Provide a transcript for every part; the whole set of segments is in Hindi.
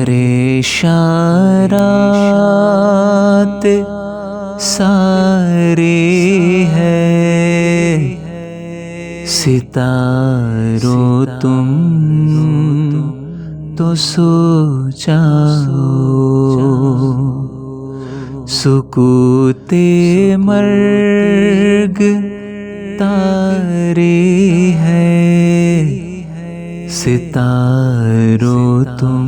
परेशान रात सारे है, सितारों तुम तो सो जाओ। सुकूते मर्ग तारे है, सितारों तुम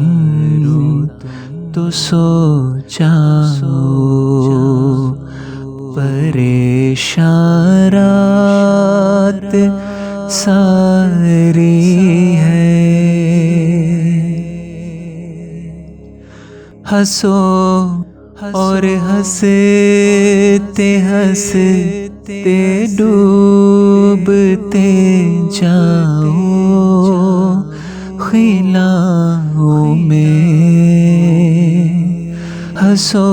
तो सो जाओ। परेशान रात सारी है, हंसो और हंसते हंसते डूबते जाओ ख़िलाओं में। हंसो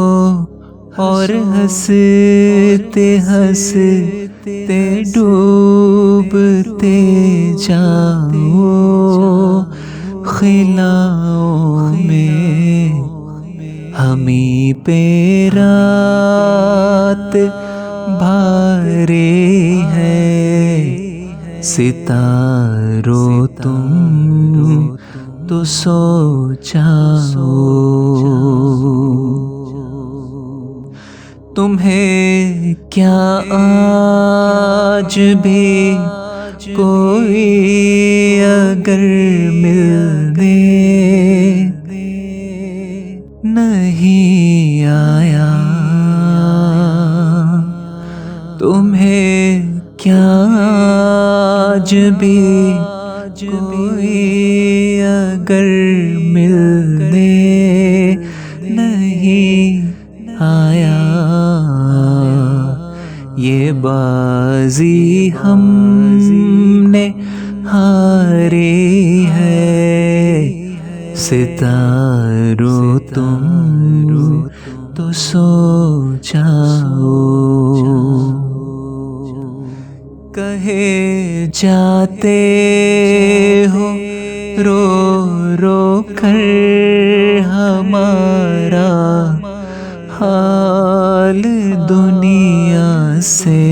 और हंसते हंसते डूबते जाओ ख़िलाओं में। हमी पे रात भारी है, सितारों तुम तो सो जाओ। तुम्हें क्या आज भी कोई अगर मिलने नहीं आया, तुम्हें क्या आज भी कोई अगर मिलने नहीं आया। ये बाजी हमने हारी है, सितारों तुम तो सो जाओ। कहे जाते हो रो रो कर हमारा हाल दुनिया से,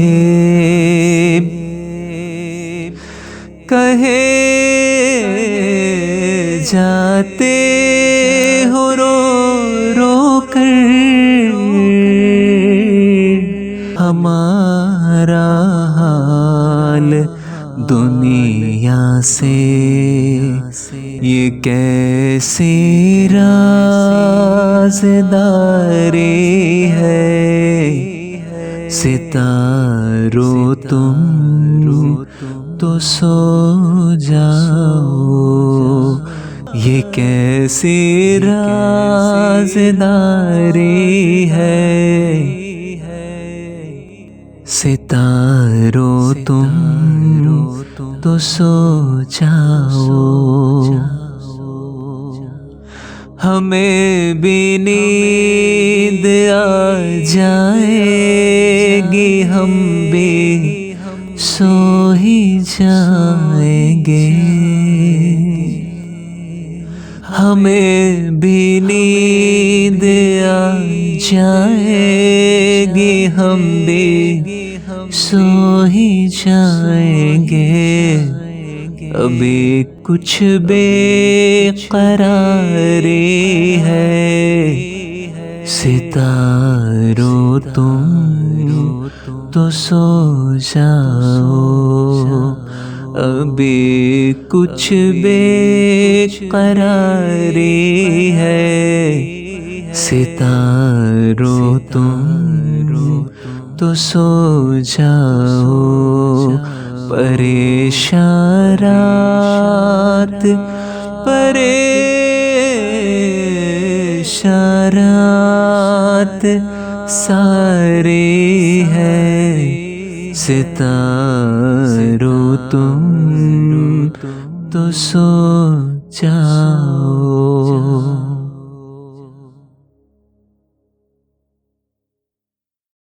कहे जाते हो रो रो कर हमारा हाल दुनिया से। ये कैसी राज़दारी है, सितारों तुम तो सो जाओ। ये कैसी राज़दारी है, सितारों तुम तो सो जाओ। हमें भी नींद आ जाएगी, हम भी सो ही जाएंगे। हमें भी नींद आ जाएगी, हम भी सो ही जाएंगे। अभी कुछ बेकरारी है, सितारों तुम तो सो जाओ। अभी कुछ बेकरारी है, सितारों तुम तो सो जाओ। परेशान रात परेशान रात सारे है, सितारों तुम तो सो जाओ।